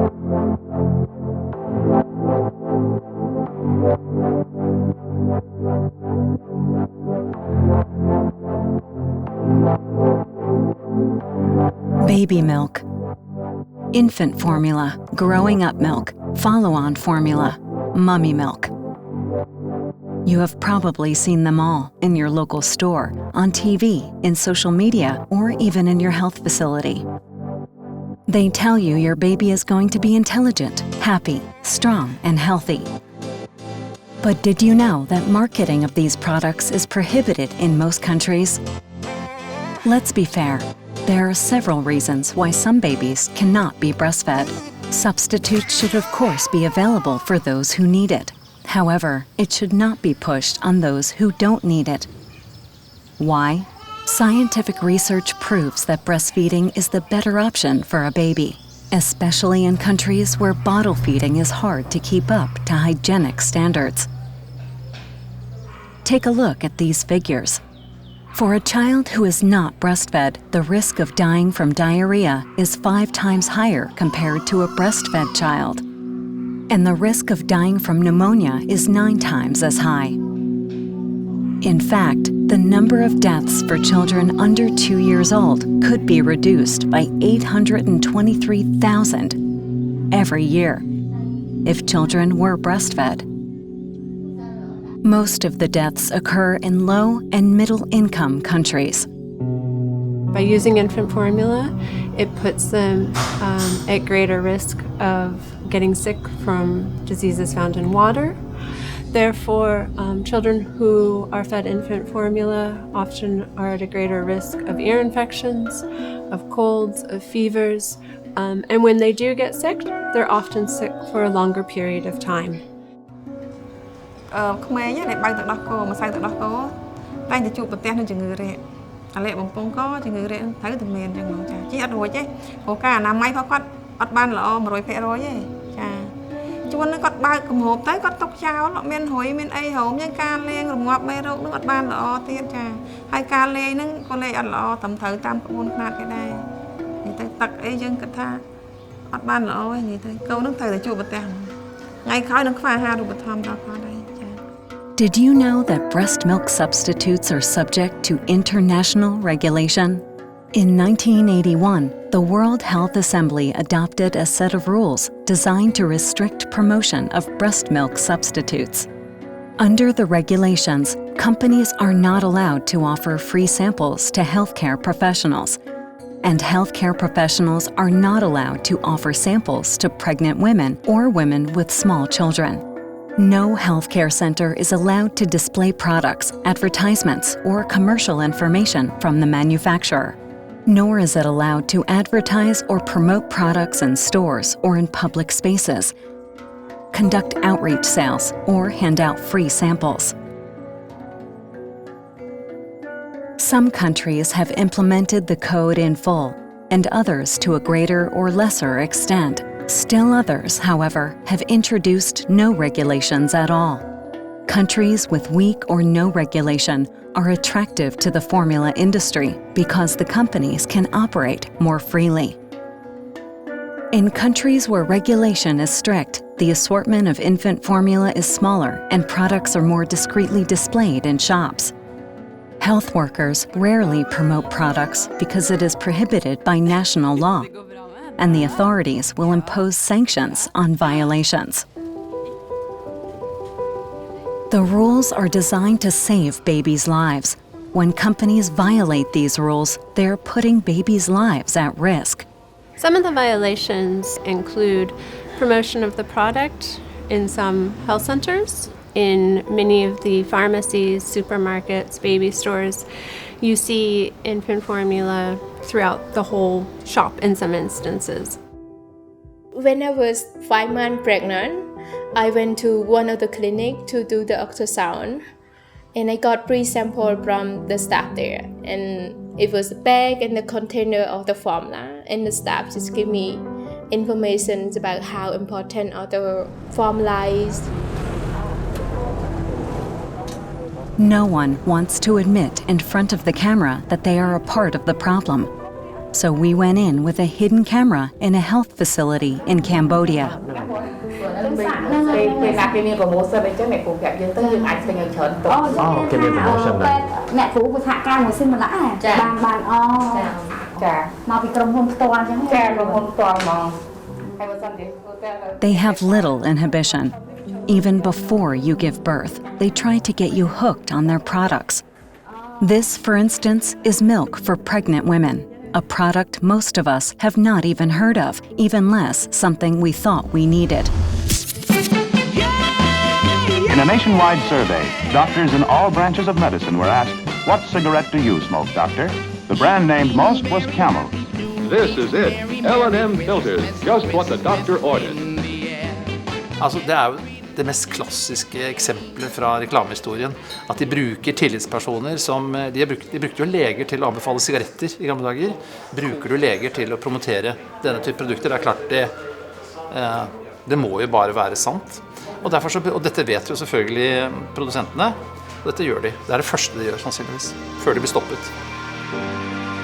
Baby milk, infant formula, growing up milk, follow-on formula, mummy milk. You have probably seen them all in your local store, on TV, in social media, or even in your health facility. They tell you your baby is going to be intelligent, happy, strong, and healthy. But did you know that marketing of these products is prohibited in most countries? Let's be fair. There are several reasons why some babies cannot be breastfed. Substitutes should of course be available for those who need it. However, it should not be pushed on those who don't need it. Why? Scientific research proves that breastfeeding is the better option for a baby, especially in countries where bottle feeding is hard to keep up to hygienic standards. Take a look at these figures. For a child who is not breastfed, the risk of dying from diarrhea is 5 times higher compared to a breastfed child. And the risk of dying from pneumonia is 9 times as high. In fact, the number of deaths for children under 2 years old could be reduced by 823,000 every year if children were breastfed. Most of the deaths occur in low and middle-income countries. By using infant formula, it puts them at greater risk of getting sick from diseases found in water. Therefore, children who are fed infant formula often are at a greater risk of ear infections, of colds, of fevers, and when they do get sick, they're often sick for a longer period of time. ក្មេងដែលបើកទឹកដោះគោម្សៅទឹកដោះគោតែងតែជួបប្រទះនឹងជំងឺរែកអាលេខបំពង់កជំងឺរែកត្រូវតែមានអញ្ចឹងបងចាជីអត់រួចទេព្រោះការអនាម័យផងគាត់អត់បានល្អ 100% ទេចាជួននឹងគាត់បើកគម្របទៅគាត់ຕົកចោលអត់មានរុយមានអីហូមយ៉ាងការលេងរងាប់មេរោគនឹងអត់បានល្អទៀតចាហើយការលេងនឹងក៏លេងអត់ល្អត្រឹមត្រូវតាមក្បួនខ្នាតគេដែរនិយាយទៅទឹកអីយើងគិតថាអត់បានល្អទេនិយាយទៅកូននឹងត្រូវតែជួបប្រទះថ្ងៃក្រោយនឹងខ្វះអាហារូបត្ថម្ភដល់គាត់ដែរ Did you know that breast milk substitutes are subject to international regulation? In 1981, the World Health Assembly adopted a set of rules designed to restrict promotion of breast milk substitutes. Under the regulations, companies are not allowed to offer free samples to healthcare professionals, and healthcare professionals are not allowed to offer samples to pregnant women or women with small children. No healthcare center is allowed to display products, advertisements, or commercial information from the manufacturer. Nor is it allowed to advertise or promote products in stores or in public spaces, conduct outreach sales, or hand out free samples. Some countries have implemented the code in full, and others to a greater or lesser extent. Still others, however, have introduced no regulations at all. Countries with weak or no regulation are attractive to the formula industry because the companies can operate more freely. In countries where regulation is strict, the assortment of infant formula is smaller and products are more discreetly displayed in shops. Health workers rarely promote products because it is prohibited by national law, and the authorities will impose sanctions on violations. The rules are designed to save babies' lives. When companies violate these rules, they're putting babies' lives at risk. Some of the violations include promotion of the product in some health centers, in many of the pharmacies, supermarkets, baby stores. You see infant formula throughout the whole shop in some instances. When I was 5 months pregnant, I went to one of the clinic to do the ultrasound, and I got pre-sample from the staff there, and it was a bag and the container of the formula, and the staff just gave me information about how important all the formula is. No one wants to admit in front of the camera that they are a part of the problem. So we went in with a hidden camera in a health facility in Cambodia. They have little inhibition. Even before you give birth, they try to get you hooked on their products. This, for instance, is milk for pregnant women, a product most of us have not even heard of, even less something we thought we needed. In a nationwide survey, doctors in all branches of medicine were asked, "What cigarette do you smoke, doctor?" The brand named most was Camel. This is it. L&M filters, just what the doctor ordered. Altså, det er jo det mest klassiske eksempelet fra reklamehistorien, at de bruker tillitspersoner som, de brukte jo leger til å anbefale sigaretter i gamle dager. Bruker du leger til å promotere denne type produkter? Det er klart det må jo bare være sant. Og dette vet jo selvfølgelig produsentene, og dette gjør de. Det er det første de gjør sannsynligvis, før de blir stoppet.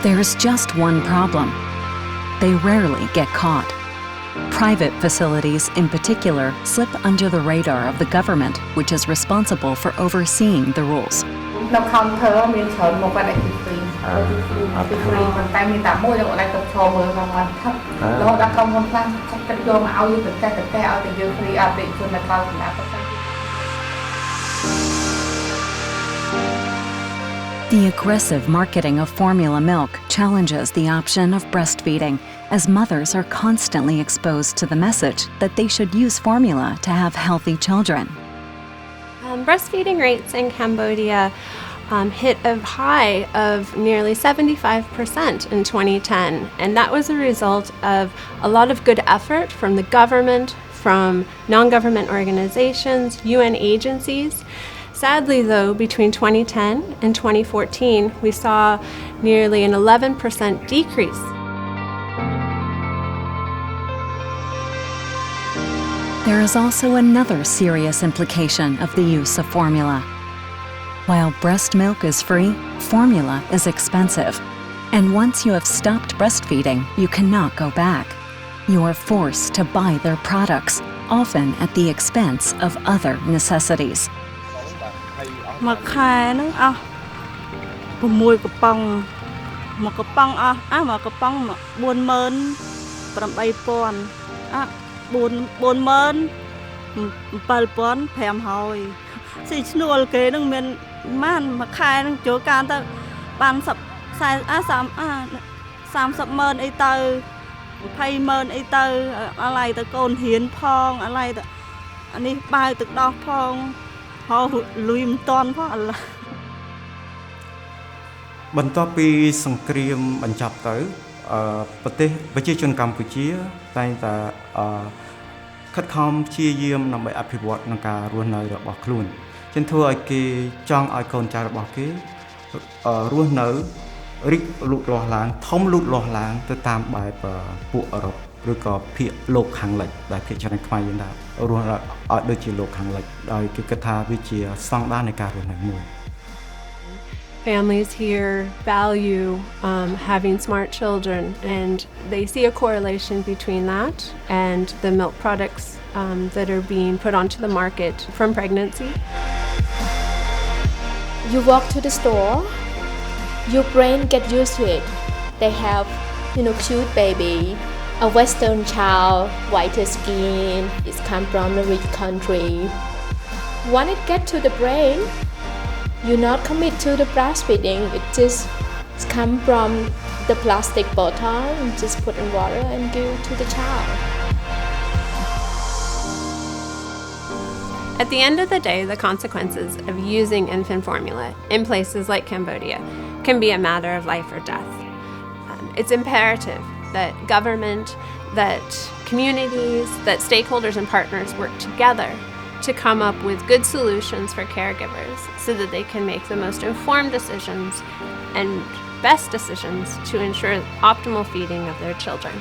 There's just one problem. They rarely get caught. Private facilities, in particular, slip under the radar of the government, which is responsible for overseeing the rules. The aggressive marketing of formula milk challenges the option of breastfeeding, as mothers are constantly exposed to the message that they should use formula to have healthy children. Breastfeeding rates in Cambodia hit a high of nearly 75% in 2010, and that was a result of a lot of good effort from the government, from non-government organizations, UN agencies. Sadly, though, between 2010 and 2014, we saw nearly an 11% decrease. There is also another serious implication of the use of formula. While breast milk is free, formula is expensive. And once you have stopped breastfeeding, you cannot go back. You are forced to buy their products, often at the expense of other necessities. មួយខែហ្នឹងអស់6កំប៉ុងមួយកំប៉ុងអស់មួយកំប៉ុង 48000 47500 ស៊ីឈ្នួលគេហ្នឹងមានម៉ានមួយខែហ្នឹងចូលការទៅបាន300000អីទៅ2000000អីទៅអាឡៃទៅកូនរៀនផងអាឡៃទៅអានេះបាយទឹកដោះផងលុយមិនតាន់ផងអល់ឡោះ បន្ទាប់ពីសង្គ្រាមបញ្ចប់ទៅប្រទេសប្រជាជនកម្ពុជាតែងតែខិតខំព្យាយាមដើម្បីអភិវឌ្ឍនឹងការរស់នៅរបស់ខ្លួនជាធ្វើឲ្យគេចង់ឲ្យកូនចៅរបស់គេរស់នៅរីកលូតលាស់ឡើងធំលូតលាស់ឡើងទៅតាមបែបពួកអឺរ៉ុបឬក៏ភាគលោកខាងលិចដែលភាគច្រើនខ្មែរយើងដែររស់ឲ្យដូចជាលោកខាងលិចដោយគេគិតថាវាជាស្តង់ដារនៃការរស់នៅមួយ Families here value having smart children, and they see a correlation between that and the milk products that are being put onto the market from pregnancy. You walk to the store, your brain get used to it. They have, cute baby, a Western child, whiter skin, it's come from a rich country. When it get to the brain, you not commit to the breastfeeding. It just come from the plastic bottle and just put in water and give to the child. At the end of the day, the consequences of using infant formula in places like Cambodia can be a matter of life or death. It's imperative that government, that communities, that stakeholders and partners work together to come up with good solutions for caregivers so that they can make the most informed decisions and best decisions to ensure optimal feeding of their children.